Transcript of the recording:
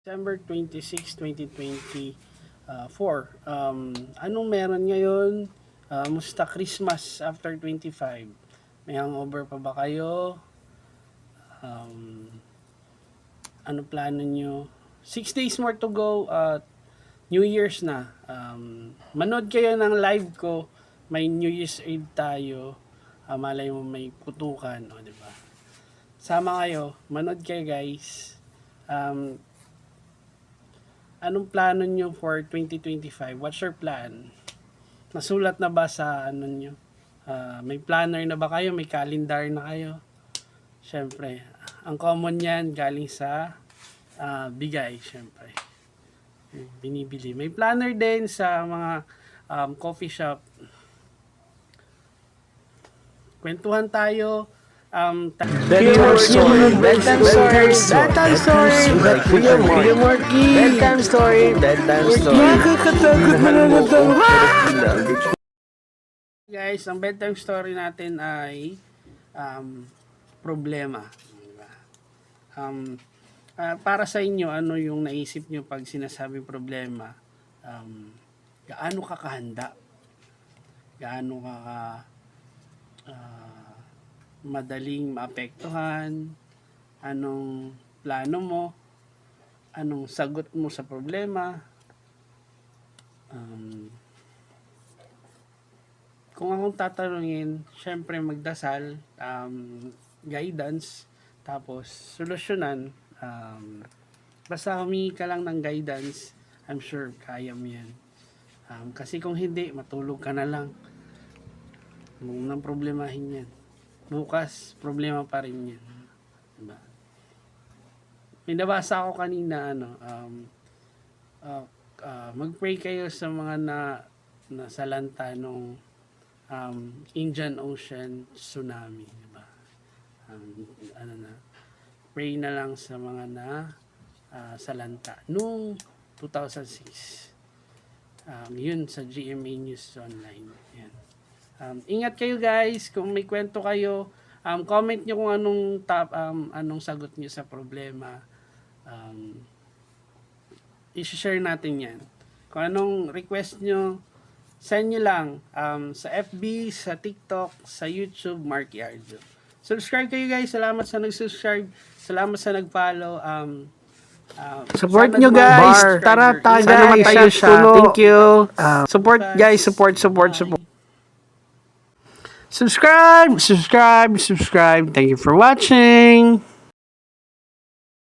December 26, 2024. Anong meron ngayon? Musta Christmas after 25? May hangover pa ba kayo? Ano plano nyo? 6 days more to go at New Year's na. Manood kayo ng live ko. May New Year's Eve tayo. Malay mo may kutukan. O, diba? Sama kayo. Manood kayo guys. Anong plano nyo for 2025? What's your plan? Nasulat na ba sa ano nyo? May planner na ba kayo? May calendar na kayo? Siyempre, ang common yan galing sa bigay, siyempre. Binibili. May planner din sa mga coffee shop. Kwentuhan tayo. Bedtime story. Nakakatakot Guys, ang bedtime story natin ay problema. Diba? Para sa inyo, ano yung naisip nyo pag sinasabing problema? Gaano ka kahanda? Gaano ka madaling maapektuhan? Anong plano mo? Anong sagot mo sa problema? Kung akong tatanungin, syempre magdasal, guidance, tapos solusyonan. Basta humingi ka lang ng guidance, I'm sure kaya mo yan. Kasi kung hindi, matulog ka na lang. Huwag nang problemahin yan. Bukas, problema pa rin yan. Diba? May nabasa ako kanina, mag-pray kayo sa mga nasalanta nung Indian Ocean tsunami, diba? Pray na lang sa mga salanta nung 2006. Yun sa GMA News Online. Yan. Ingat kayo guys, kung may kwento kayo, comment nyo kung anong sagot nyo sa problema. I-share natin yan. Kung anong request nyo, send nyo lang sa FB, sa TikTok, sa YouTube, Mark Yardo. Subscribe kayo guys. Salamat sa nag-subscribe. Salamat sa nag-follow. Support nyo guys. Tara tayo guys. Tayo siya. Thank you. Support guys. Support. Subscribe. Thank you for watching.